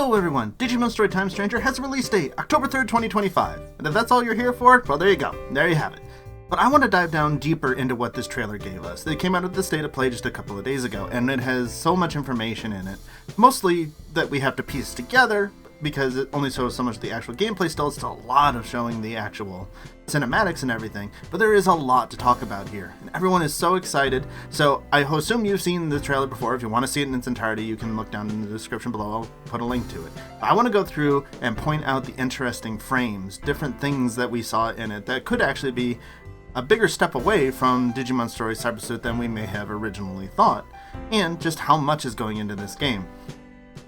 Hello everyone, Digimon Story Time Stranger has a release date, October 3rd, 2025. And if that's all you're here for, well there you go, there you have it. But I want to dive down deeper into what this trailer gave us. It came out of the State of Play just a couple of days ago, and it has so much information in it. Mostly that we have to piece together, because it only shows so much of the actual gameplay still. It's still a lot of showing the actual cinematics and everything, but there is a lot to talk about here, and everyone is so excited. So I assume you've seen the trailer before. If you want to see it in its entirety, you can look down in the description below. I'll put a link to it. I want to go through and point out the interesting frames, different things that we saw in it that could actually be a bigger step away from Digimon Story Cyber Sleuth than we may have originally thought, and just how much is going into this game.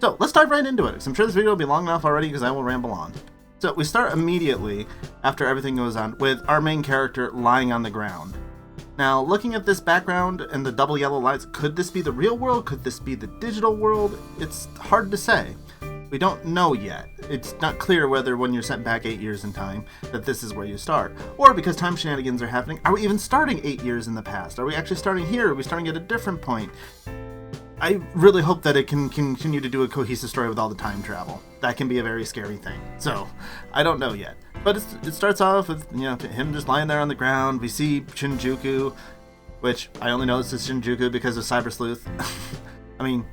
So let's dive right into it, because I'm sure this video will be long enough already because I will ramble on. So we start immediately after everything goes on with our main character lying on the ground. Now, looking at this background and the double yellow lines, could this be the real world? Could this be the digital world? It's hard to say. We don't know yet. It's not clear whether when you're sent back 8 years in time that this is where you start. Or because time shenanigans are happening, are we even starting 8 years in the past? Are we actually starting here? Are we starting at a different point? I really hope that it can continue to do a cohesive story with all the time travel. That can be a very scary thing. So, I don't know yet. But it starts off with, him just lying there on the ground. We see Shinjuku, which I only know this is Shinjuku because of Cyber Sleuth. I mean,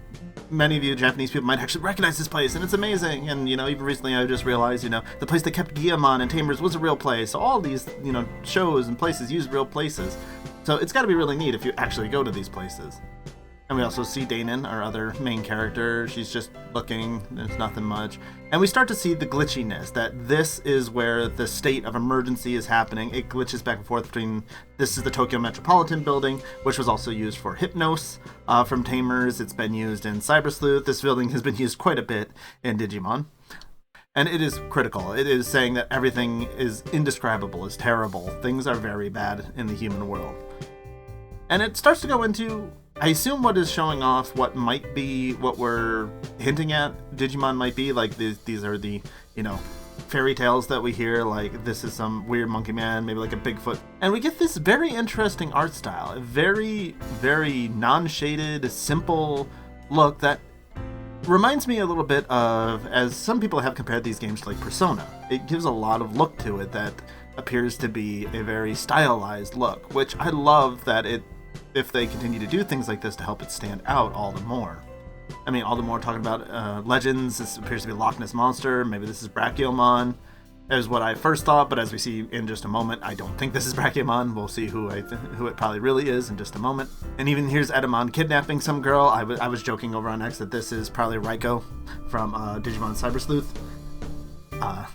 many of you Japanese people might actually recognize this place, and it's amazing. And, even recently I just realized, the place that kept Guillemon and Tamers was a real place. So all these, shows and places use real places. So it's got to be really neat if you actually go to these places. And we also see Danon, our other main character. She's just looking, there's nothing much. And we start to see the glitchiness, that this is where the state of emergency is happening. It glitches back and forth between, this is the Tokyo Metropolitan Building, which was also used for Hypnos from Tamers. It's been used in Cyber Sleuth. This building has been used quite a bit in Digimon. And it is critical. It is saying that everything is indescribable, is terrible. Things are very bad in the human world. And it starts to go into, I assume, what is showing off what might be what we're hinting at Digimon might be. Like these are the, fairy tales that we hear, like this is some weird monkey man, maybe like a Bigfoot. And we get this very interesting art style, a very, very non-shaded, simple look that reminds me a little bit of, as some people have compared these games to like Persona. It gives a lot of look to it that appears to be a very stylized look, which I love that if they continue to do things like this to help it stand out all the more. I mean, all the more talking about legends. This appears to be Loch Ness Monster. Maybe this is Brachiomonn, is what I first thought, but as we see in just a moment, I don't think this is Brachiomonn. We'll see who it probably really is in just a moment. And even here's Edamon kidnapping some girl. I was joking over on X that this is probably Raiko from Digimon Cyber Sleuth.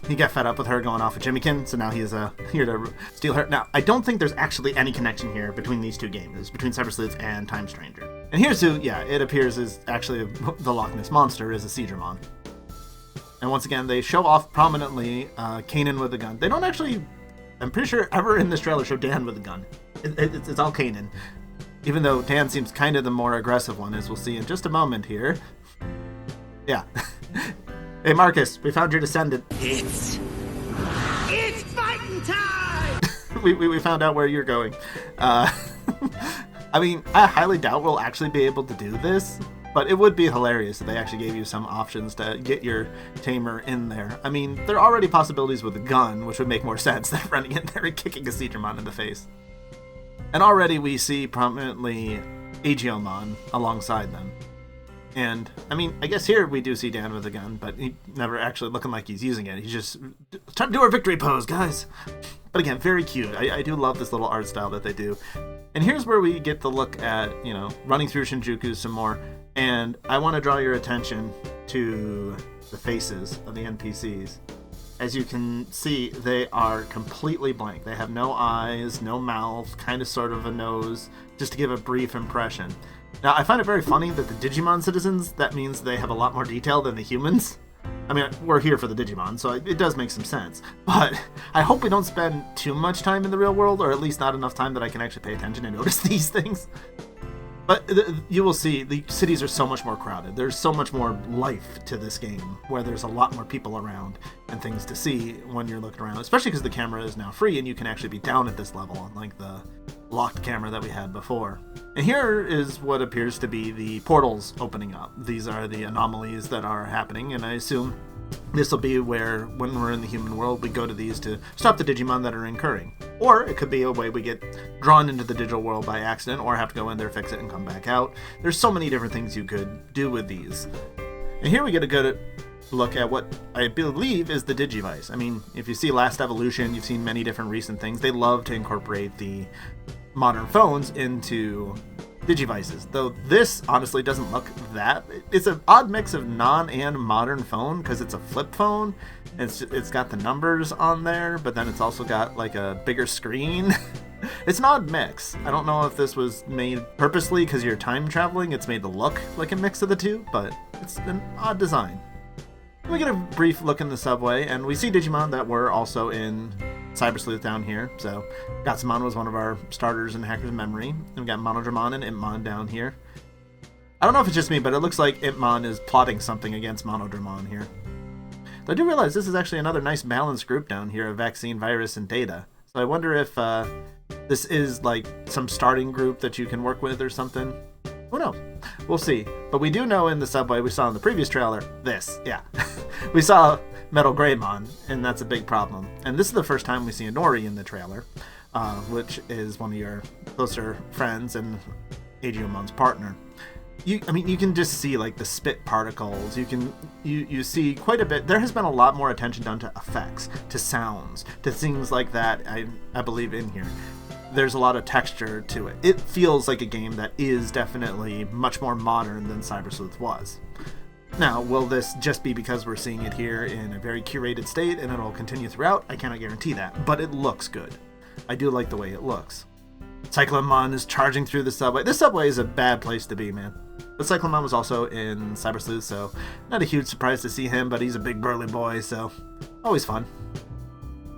He got fed up with her going off with Jimmykin, so now he is here to steal her. Now, I don't think there's actually any connection here between these two games, between Cyber Sleuth and Time Stranger. And here's who, it appears is actually the Loch Ness Monster is a Seedramon. And once again, they show off prominently Kanan with a gun. They don't actually, I'm pretty sure, ever in this trailer show Dan with a gun. It's all Kanan. Even though Dan seems kind of the more aggressive one, as we'll see in just a moment here. Yeah. Hey Marcus, we found your descendant. It's fighting time! we found out where you're going. I mean, I highly doubt we'll actually be able to do this, but it would be hilarious if they actually gave you some options to get your tamer in there. I mean, there are already possibilities with a gun, which would make more sense than running in there and kicking a Seedramon in the face. And already we see prominently Aegiomon alongside them. And, I mean, I guess here we do see Dan with a gun, but he never actually looking like he's using it. He's just, time to do our victory pose, guys! But again, very cute. I do love this little art style that they do. And here's where we get the look at, running through Shinjuku some more. And I want to draw your attention to the faces of the NPCs. As you can see, they are completely blank. They have no eyes, no mouth, kind of sort of a nose, just to give a brief impression. Now, I find it very funny that the Digimon citizens, that means they have a lot more detail than the humans. I mean, we're here for the Digimon, so it does make some sense. But I hope we don't spend too much time in the real world, or at least not enough time that I can actually pay attention and notice these things. But you will see, the cities are so much more crowded. There's so much more life to this game, where there's a lot more people around and things to see when you're looking around, especially because the camera is now free and you can actually be down at this level, unlike the locked camera that we had before. And here is what appears to be the portals opening up. These are the anomalies that are happening, and I assume this will be where, when we're in the human world, we go to these to stop the Digimon that are incurring. Or it could be a way we get drawn into the digital world by accident, or have to go in there, fix it, and come back out. There's so many different things you could do with these. And here we get a good look at what I believe is the Digivice. I mean, if you see Last Evolution, you've seen many different recent things. They love to incorporate the modern phones into Digivices, though this honestly doesn't look that. It's an odd mix of non and modern phone because it's a flip phone. It's got the numbers on there, but then it's also got like a bigger screen. It's an odd mix. I don't know if this was made purposely because you're time traveling. It's made to look like a mix of the two, but it's an odd design. We get a brief look in the subway, and we see Digimon that were also in Cyber Sleuth down here. So Godzilla was one of our starters in Hacker's Memory. And we got Monodramon and Impmon down here. I don't know if it's just me, but it looks like Impmon is plotting something against Monodramon here. Though I do realize this is actually another nice balanced group down here of Vaccine, Virus, and Data. So I wonder if this is like some starting group that you can work with or something. Who knows? We'll see. But we do know in the subway, we saw in the previous trailer, this, yeah. We saw Metal Greymon, and that's a big problem. And this is the first time we see Inori in the trailer, which is one of your closer friends and Agiomon's partner. You can just see like the spit particles. You see quite a bit. There has been a lot more attention done to effects, to sounds, to things like that. I believe in here. There's a lot of texture to it. It feels like a game that is definitely much more modern than Cyber Sleuth was. Now, will this just be because we're seeing it here in a very curated state and it'll continue throughout? I cannot guarantee that, but it looks good. I do like the way it looks. Cyclomon is charging through the subway. This subway is a bad place to be, man. But Cyclomon was also in Cyber Sleuth, so not a huge surprise to see him, but he's a big burly boy, so always fun.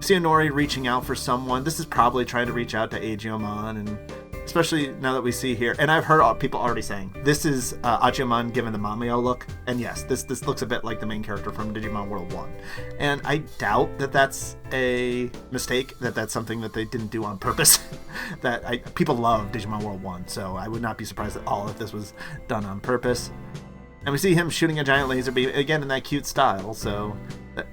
See Inori reaching out for someone. This is probably trying to reach out to Agiomon, and especially now that we see here, and I've heard people already saying, this is Agiomon given the Mamio look, and yes, this looks a bit like the main character from Digimon World 1. And I doubt that that's a mistake, that that's something that they didn't do on purpose. People love Digimon World 1, so I would not be surprised at all if this was done on purpose. And we see him shooting a giant laser beam, again in that cute style, so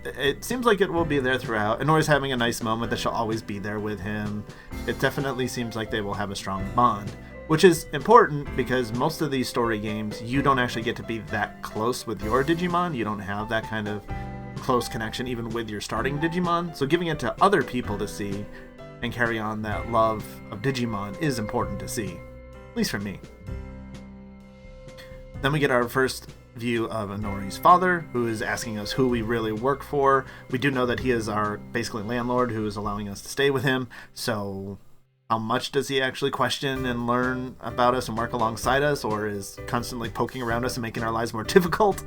it seems like it will be there throughout. Inori's having a nice moment that she'll always be there with him. It definitely seems like they will have a strong bond, which is important because most of these story games, you don't actually get to be that close with your Digimon. You don't have that kind of close connection even with your starting Digimon. So giving it to other people to see and carry on that love of Digimon is important to see, at least for me. Then we get our first view of Inori's father, who is asking us who we really work for. We do know that he is our basically landlord who is allowing us to stay with him. So how much does he actually question and learn about us and work alongside us, or is constantly poking around us and making our lives more difficult?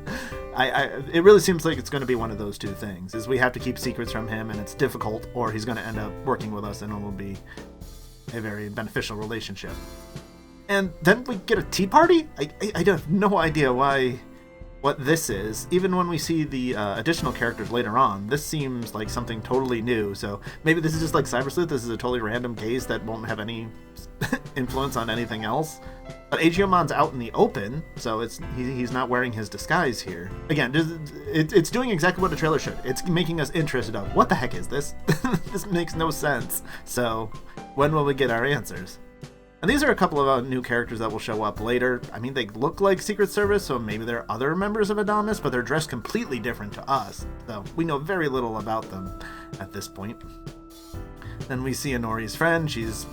It really seems like it's going to be one of those two things, is we have to keep secrets from him and it's difficult, or he's going to end up working with us and it will be a very beneficial relationship. And then we get a tea party? I have no idea what this is. Even when we see the additional characters later on, this seems like something totally new. So maybe this is just like Cyber Sleuth. This is a totally random case that won't have any influence on anything else. But Agiomon's out in the open, so he's not wearing his disguise here. Again, it's doing exactly what a trailer should. It's making us interested of, what the heck is this? This makes no sense. So when will we get our answers? And these are a couple of new characters that will show up later. I mean, they look like Secret Service, so maybe they're other members of Adamas, but they're dressed completely different to us. So we know very little about them at this point. Then we see Inori's friend. She's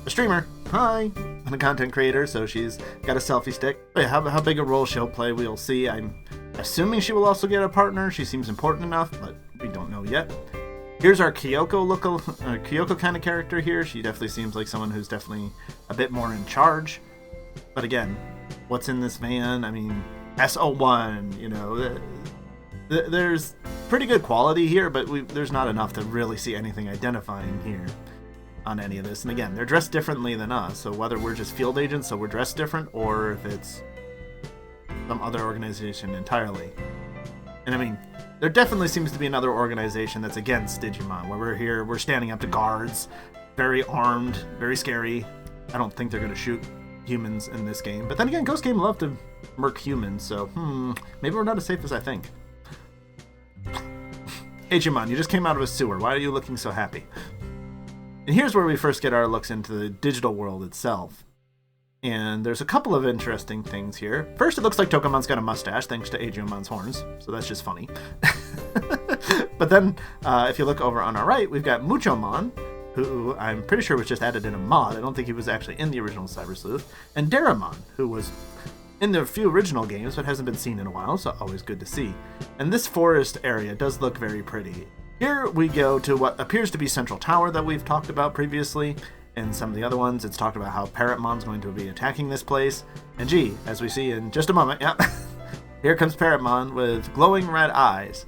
a streamer. Hi! And a content creator, so she's got a selfie stick. How big a role she'll play, we'll see. I'm assuming she will also get a partner. She seems important enough, but we don't know yet. Here's our Kyoko kind of character here. She definitely seems like someone who's definitely a bit more in charge. But again, what's in this van? I mean, SO1, you know, there's pretty good quality here, but there's not enough to really see anything identifying here on any of this. And again, they're dressed differently than us, so whether we're just field agents, so we're dressed different, or if it's some other organization entirely. And I mean, there definitely seems to be another organization that's against Digimon, where we're standing up to guards, very armed, very scary, I don't think they're going to shoot humans in this game. But then again, Ghost Game love to murk humans, so maybe we're not as safe as I think. Digimon, you just came out of a sewer. Why are you looking so happy? And here's where we first get our looks into the digital world itself. And there's a couple of interesting things here. First, it looks like Tokemon's got a mustache, thanks to Ajumon's horns, so that's just funny. But then, if you look over on our right, we've got Muchomon, who I'm pretty sure was just added in a mod. I don't think he was actually in the original Cyber Sleuth. And Daramon, who was in the few original games, but hasn't been seen in a while, so always good to see. And this forest area does look very pretty. Here we go to what appears to be Central Tower that we've talked about previously. And some of the other ones, it's talked about how Parrotmon's going to be attacking this place. And gee, as we see in just a moment, here comes Parrotmon with glowing red eyes.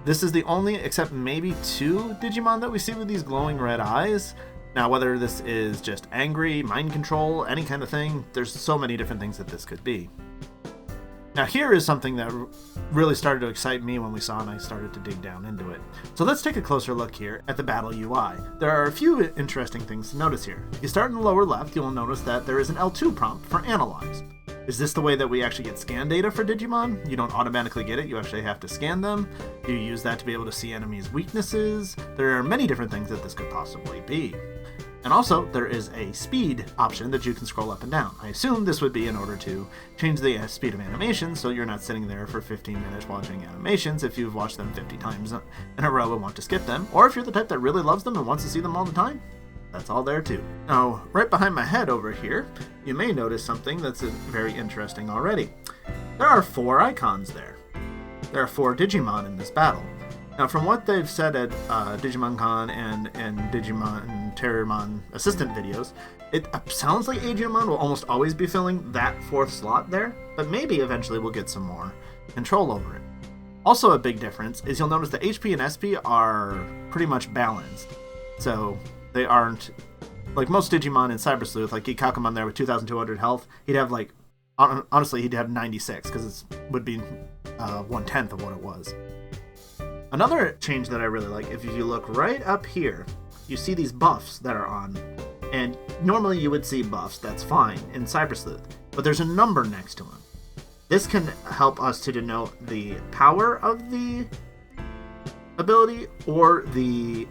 This is the only, except maybe 2 Digimon that we see with these glowing red eyes. Now, whether this is just angry, mind control, any kind of thing, there's so many different things that this could be. Now, here is something that really started to excite me when we saw and I started to dig down into it. So let's take a closer look here at the battle UI. There are a few interesting things to notice here. If you start in the lower left, you'll notice that there is an L2 prompt for Analyze. Is this the way that we actually get scan data for Digimon? You don't automatically get it, you actually have to scan them. Do you use that to be able to see enemies' weaknesses? There are many different things that this could possibly be. And also, there is a speed option that you can scroll up and down. I assume this would be in order to change the speed of animation, so you're not sitting there for 15 minutes watching animations if you've watched them 50 times in a row and want to skip them, or if you're the type that really loves them and wants to see them all the time. That's all there too. Now, right behind my head over here, you may notice something that's very interesting already. There are 4 icons there. There are 4 Digimon in this battle. Now, from what they've said at Digimon Con and Digimon and Terramon assistant videos, it sounds like Agumon will almost always be filling that 4th slot there, but maybe eventually we'll get some more control over it. Also, a big difference is you'll notice that HP and SP are pretty much balanced. So they aren't like most Digimon in Cyber Sleuth, like Ikakumon there with 2,200 health. He'd have like, honestly, he'd have 96 because it would be 1/10 of what it was. Another change that I really like, if you look right up here, you see these buffs that are on. And normally you would see buffs, that's fine, in Cyber Sleuth. But there's a number next to them. This can help us to denote the power of the ability or the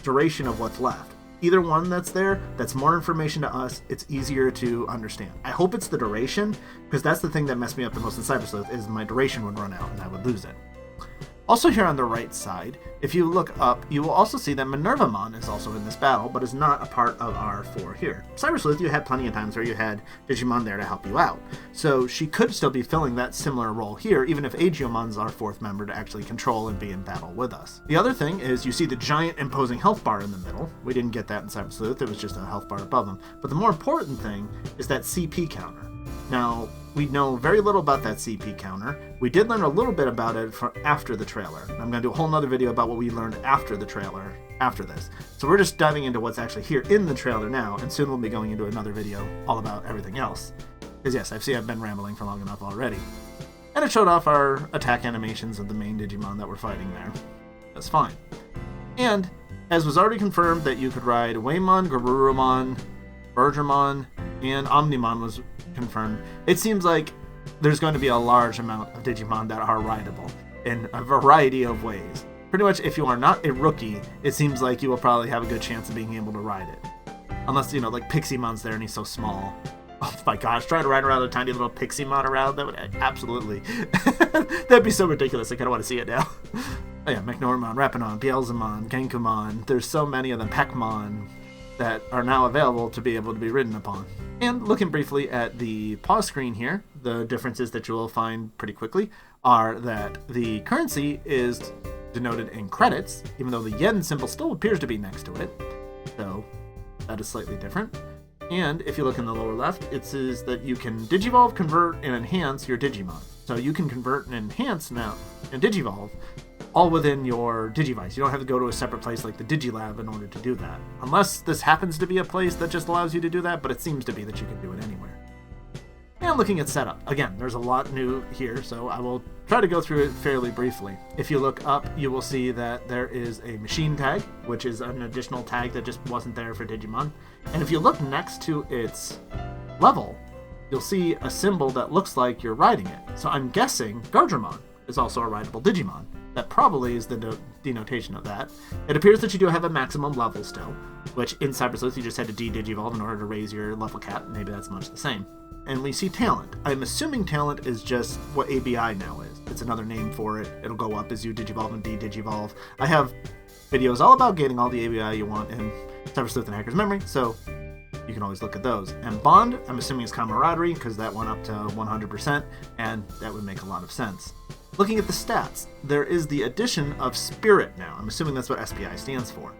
duration of what's left. Either one that's there, that's more information to us, it's easier to understand. I hope it's the duration, because that's the thing that messed me up the most in Cyber Sleuth, is my duration would run out and I would lose it. Also here on the right side, if you look up, you will also see that Minervamon is also in this battle, but is not a part of our 4 here. Cyber Sleuth, you had plenty of times where you had Digimon there to help you out. So she could still be filling that similar role here, even if Aegeomon's our 4th member to actually control and be in battle with us. The other thing is you see the giant imposing health bar in the middle. We didn't get that in Cyber Sleuth, it was just a health bar above them. But the more important thing is that CP counter. Now, we know very little about that CP counter. We did learn a little bit about it after the trailer. I'm going to do a whole nother video about what we learned after the trailer, after this. So we're just diving into what's actually here in the trailer now, and soon we'll be going into another video all about everything else. Because yes, I've been rambling for long enough already. And it showed off our attack animations of the main Digimon that we're fighting there. That's fine. And, as was already confirmed that you could ride Waymon, Garurumon, Bergermon, and Omnimon was confirmed, it seems like there's going to be a large amount of Digimon that are rideable in a variety of ways. Pretty much, if you are not a rookie, it seems like you will probably have a good chance of being able to ride it. Unless, like Piximon's there and he's so small. Oh my gosh, try to ride around a tiny little Piximon around, that would absolutely... That'd be so ridiculous, I kind of want to see it now. Oh yeah, Mechnormon, Rappinon, Beelzemon, Genkumon, there's so many of them, Peckmon, that are now available to be able to be ridden upon. And looking briefly at the pause screen here, the differences that you will find pretty quickly are that the currency is denoted in credits, even though the yen symbol still appears to be next to it. So that is slightly different. And if you look in the lower left, it says that you can Digivolve, convert, and enhance your Digimon. So you can convert and enhance now and Digivolve all within your Digivice. You don't have to go to a separate place like the Digilab in order to do that. Unless this happens to be a place that just allows you to do that, but it seems to be that you can do it anywhere. And looking at setup, again, there's a lot new here, so I will try to go through it fairly briefly. If you look up, you will see that there is a machine tag, which is an additional tag that just wasn't there for Digimon. And if you look next to its level, you'll see a symbol that looks like you're riding it. So I'm guessing Gardramon is also a rideable Digimon. That probably is the denotation of that. It appears that you do have a maximum level still, which in Cyber Sleuth you just had to de-digivolve in order to raise your level cap. Maybe that's much the same. And we see talent. I'm assuming talent is just what ABI now is. It's another name for it. It'll go up as you digivolve and de-digivolve. I have videos all about getting all the ABI you want in Cyber Sleuth and Hacker's Memory, so you can always look at those. And Bond, I'm assuming is camaraderie, because that went up to 100%, and that would make a lot of sense. Looking at the stats, there is the addition of Spirit now. I'm assuming that's what SPI stands for.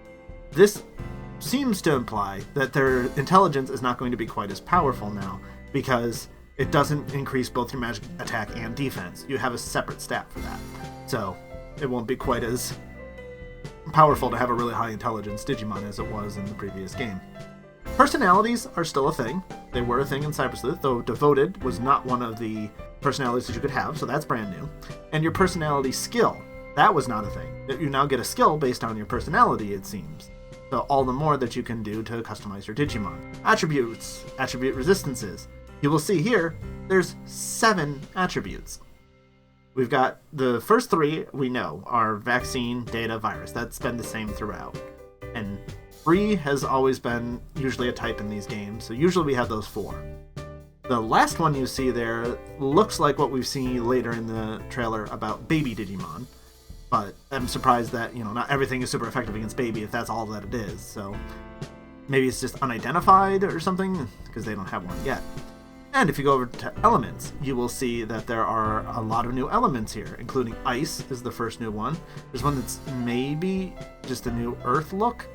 This seems to imply that their intelligence is not going to be quite as powerful now, because it doesn't increase both your magic attack and defense. You have a separate stat for that. So it won't be quite as powerful to have a really high intelligence Digimon as it was in the previous game. Personalities are still a thing. They were a thing in Cyber Sleuth, though Devoted was not one of the personalities that you could have, so that's brand new. And your personality skill, that was not a thing. You now get a skill based on your personality, it seems. So all the more that you can do to customize your Digimon. Attributes, attribute resistances. You will see here, there's 7 attributes. We've got the first 3 we know are vaccine, data, virus. That's been the same throughout. And free has always been usually a type in these games, so usually we have those 4. The last one you see there looks like what we've seen later in the trailer about baby Digimon, but I'm surprised that, not everything is super effective against baby if that's all that it is, so maybe it's just unidentified or something, because they don't have one yet. And if you go over to elements, you will see that there are a lot of new elements here, including ice is the first new one. There's one that's maybe just a new earth look.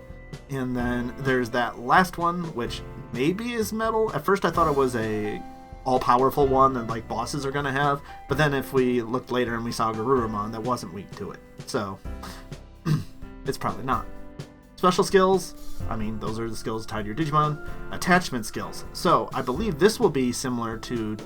And then there's that last one, which maybe is metal. At first I thought it was a all-powerful one that like bosses are going to have. But then if we looked later and we saw Garurumon, that wasn't weak to it. So it's probably not. Special skills, those are the skills tied to your Digimon. Attachment skills. So I believe this will be similar to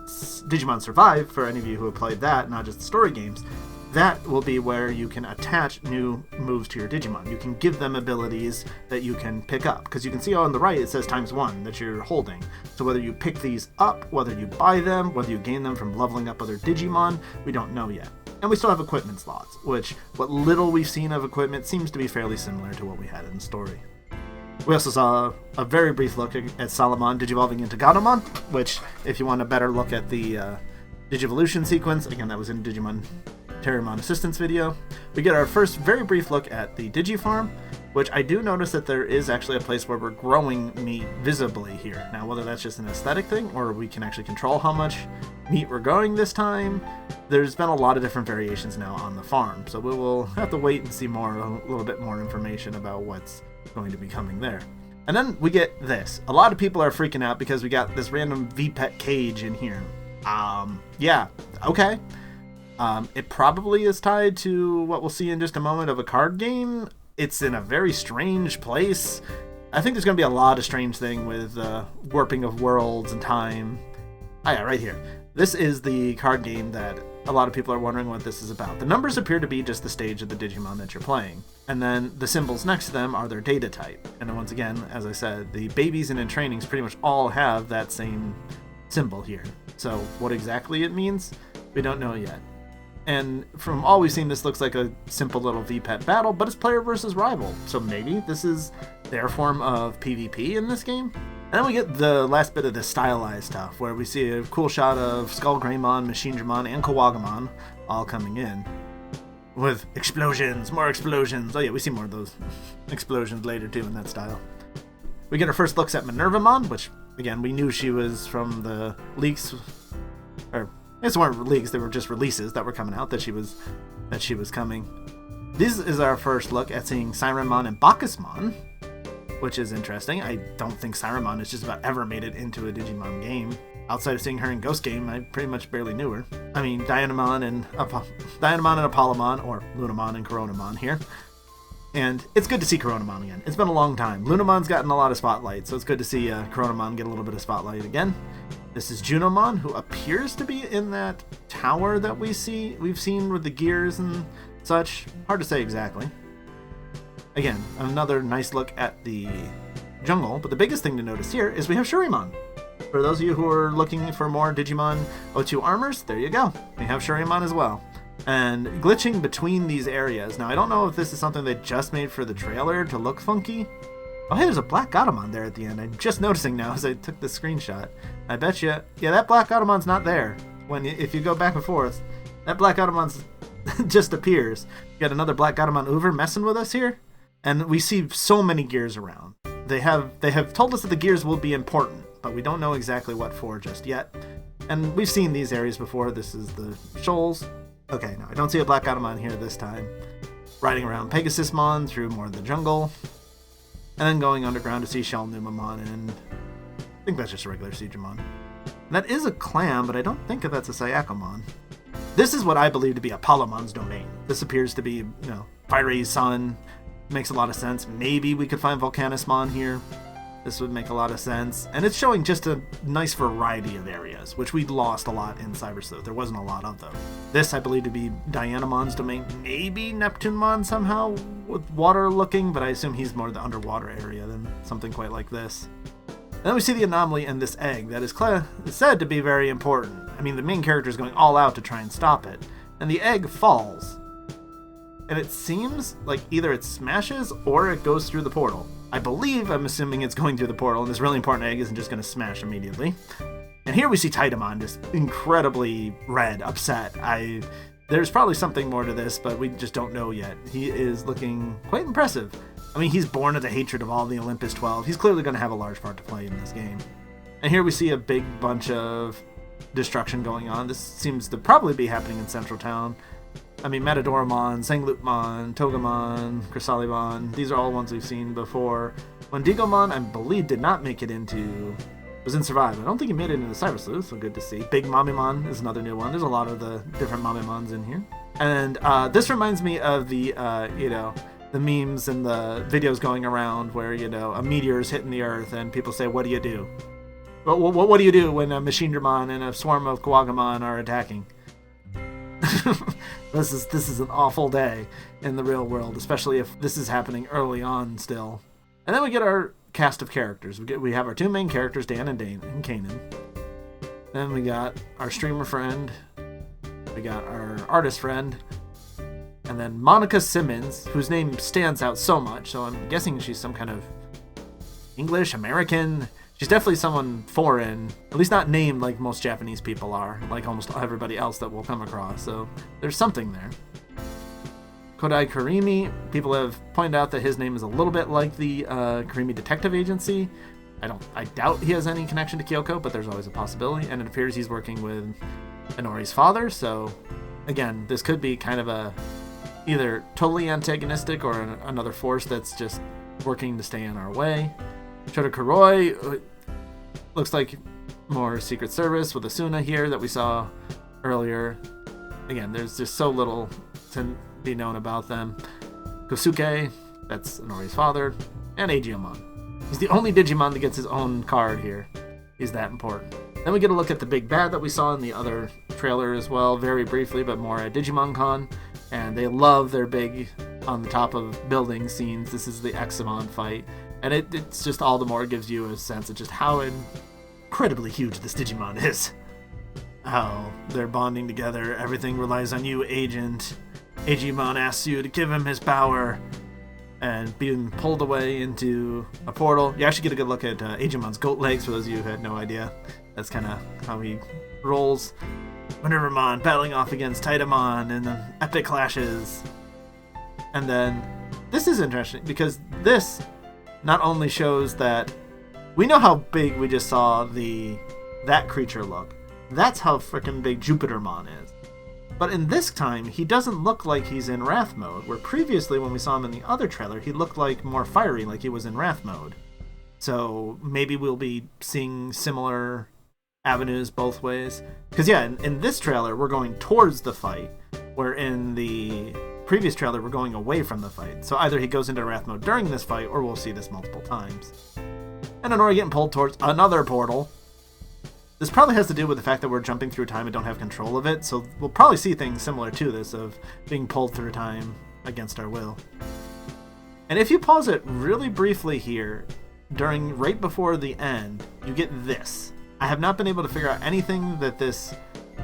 Digimon Survive, for any of you who have played that, not just the story games. That will be where you can attach new moves to your Digimon. You can give them abilities that you can pick up. Because you can see on the right it says ×1 that you're holding. So whether you pick these up, whether you buy them, whether you gain them from leveling up other Digimon, we don't know yet. And we still have equipment slots, which what little we've seen of equipment seems to be fairly similar to what we had in the story. We also saw a very brief look at Salamon digivolving into Gatomon, which, if you want a better look at the Digivolution sequence, again, that was in Digimon Terriermon Assistance video. We get our first very brief look at the Digifarm, which I do notice that there is actually a place where we're growing meat visibly here. Now, whether that's just an aesthetic thing, or we can actually control how much meat we're growing this time, there's been a lot of different variations now on the farm, so we will have to wait and see a little bit more information about what's going to be coming there. And then we get this. A lot of people are freaking out because we got this random VPET cage in here. Yeah, okay. It probably is tied to what we'll see in just a moment of a card game. It's in a very strange place. I think there's going to be a lot of strange thing with warping of worlds and time. Oh yeah, right here. This is the card game that a lot of people are wondering what this is about. The numbers appear to be just the stage of the Digimon that you're playing. And then the symbols next to them are their data type. And then once again, as I said, the babies and in trainings pretty much all have that same symbol here. So what exactly it means, we don't know yet. And from all we've seen, this looks like a simple little VPET battle, but it's player versus rival. So maybe this is their form of PvP in this game? And then we get the last bit of the stylized stuff, where we see a cool shot of Skull Greymon, Machinedramon, and Kawagamon all coming in. With explosions, more explosions. Oh yeah, we see more of those explosions later too in that style. We get our first looks at Minervamon, which, again, we knew she was from the leaks, or they weren't leaks, they were just releases that were coming out that she was coming. This is our first look at seeing Sirenmon and Bacchusmon, which is interesting. I don't think Sirenmon has just about ever made it into a Digimon game. Outside of seeing her in Ghost Game, I pretty much barely knew her. I mean, Dianamon and Apollomon, or Lunamon and Coronamon here. And it's good to see Coronamon again. It's been a long time. Lunamon's gotten a lot of spotlight, so it's good to see Coronamon get a little bit of spotlight again. This is Junomon, who appears to be in that tower that we've seen with the gears and such. Hard to say exactly. Again, another nice look at the jungle, but the biggest thing to notice here is we have Shurimon. For those of you who are looking for more Digimon O2 armors, there you go. We have Shurimon as well. And glitching between these areas. Now, I don't know if this is something they just made for the trailer to look funky. Oh, hey, there's a black Gatomon there at the end. I'm just noticing now as I took the screenshot. I bet you, yeah, that black Gatomon's not there. If you go back and forth, that black Gatomon's just appears. You got another black Gatomon Uber messing with us here. And we see so many gears around. They have told us that the gears will be important, but we don't know exactly what for just yet. And we've seen these areas before. This is the shoals. Okay, no, I don't see a black Gatomon here this time. Riding around Pegasusmon through more of the jungle. And then going underground to see Shellnumamon, and I think that's just a regular Digimon. And that is a clam, but I don't think that's a Syakomon. This is what I believe to be Apollomon's domain. This appears to be, fiery sun. Makes a lot of sense. Maybe we could find Volcanismon here. This would make a lot of sense. And it's showing just a nice variety of areas, which we lost a lot in Cyber Sleuth. There wasn't a lot of them. This, I believe, to be Dianamon's domain. Maybe Neptunemon somehow with water looking, but I assume he's more the underwater area than something quite like this. And then we see the anomaly and this egg that is said to be very important. I mean, the main character is going all out to try and stop it. And the egg falls. And it seems like either it smashes or it goes through the portal. I'm assuming it's going through the portal, and this really important egg isn't just going to smash immediately. And here we see Titamon just incredibly red, upset. There's probably something more to this, but we just don't know yet. He is looking quite impressive. I mean, he's born of the hatred of all the Olympus 12. He's clearly going to have a large part to play in this game. And here we see a big bunch of destruction going on. This seems to probably be happening in Central Town. I mean, Metadoramon, Sanglutmon, Togemon, Chrysalimon, these are all ones we've seen before. When Digomon, I believe, did not make it was in Survive. I don't think he made it into Cyber Sleuth, so good to see. Big Mamimon is another new one. There's a lot of the different Mamimons in here. And this reminds me of the memes and the videos going around where, a meteor is hitting the Earth and people say, what do you do? What do you do when a Machinedramon and a swarm of Kuwagamon are attacking? This is an awful day in the real world, especially if this is happening early on still. And then we get our cast of characters. We have our two main characters, Dan and Kanan. Then we got our streamer friend. We got our artist friend. And then Monica Simmons, whose name stands out so much, so I'm guessing she's some kind of English, American. She's definitely someone foreign, at least not named like most Japanese people are, like almost everybody else that we'll come across, so there's something there. Kodai Karimi, people have pointed out that his name is a little bit like the Karimi Detective Agency. I doubt he has any connection to Kyoko, but there's always a possibility, and it appears he's working with Inori's father, so again, this could be kind of either totally antagonistic or another force that's just working to stay in our way. Shota Kuroi looks like more Secret Service with Asuna here that we saw earlier. Again, there's just so little to be known about them. Kosuke, that's Inori's father, and Aegiomon. He's the only Digimon that gets his own card here. He's that important. Then we get a look at the big bad that we saw in the other trailer as well, very briefly, but more at Digimon Con. And they love their big on the top of building scenes. This is the Examon fight. And it's just all the more gives you a sense of just how incredibly huge this Digimon is. How they're bonding together. Everything relies on you, Agent. Aegimon asks you to give him his power. And being pulled away into a portal. You actually get a good look at Aegimon's goat legs, for those of you who had no idea. That's kind of how he rolls. Minervamon battling off against Titamon and the epic clashes. And then this is interesting because this not only shows that we know how big we just saw that creature look. That's how freaking big Jupitermon is. But in this time, he doesn't look like he's in Wrath mode, where previously when we saw him in the other trailer, he looked like more fiery, like he was in Wrath mode. So maybe we'll be seeing similar avenues both ways. Because yeah, in this trailer, we're going towards the fight, where in the previous trailer, we're going away from the fight. So either he goes into Wrath mode during this fight, or we'll see this multiple times. And Inori getting pulled towards another portal. This probably has to do with the fact that we're jumping through time and don't have control of it, so we'll probably see things similar to this, of being pulled through time against our will. And if you pause it really briefly here, right before the end, you get this. I have not been able to figure out anything that this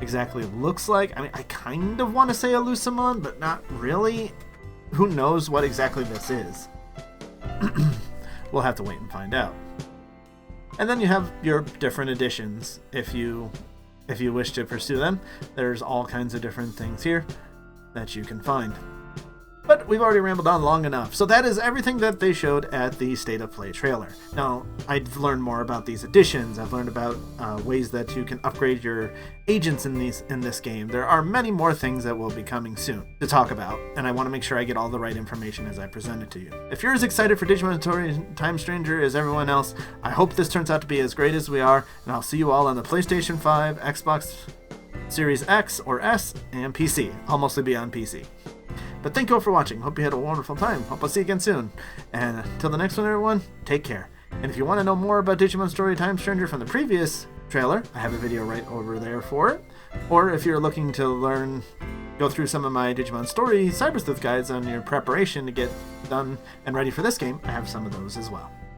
exactly looks like. I mean, I kind of want to say a Lucimon, but not really. Who knows what exactly this is? We'll have to wait and find out. And then you have your different editions if you wish to pursue them. There's all kinds of different things here that you can find. But we've already rambled on long enough, so that is everything that they showed at the State of Play trailer. Now, I've learned more about these editions. I've learned about ways that you can upgrade your agents in this game. There are many more things that will be coming soon to talk about, and I want to make sure I get all the right information as I present it to you. If you're as excited for Digimon Story Time Stranger as everyone else, I hope this turns out to be as great as we are, and I'll see you all on the PlayStation 5, Xbox Series X or S, and PC. I'll mostly be on PC. But thank you all for watching. Hope you had a wonderful time. Hope I'll see you again soon. And until the next one, everyone, take care. And if you want to know more about Digimon Story Time Stranger from the previous trailer, I have a video right over there for it. Or if you're looking to go through some of my Digimon Story Cybersleuth guides on your preparation to get done and ready for this game, I have some of those as well.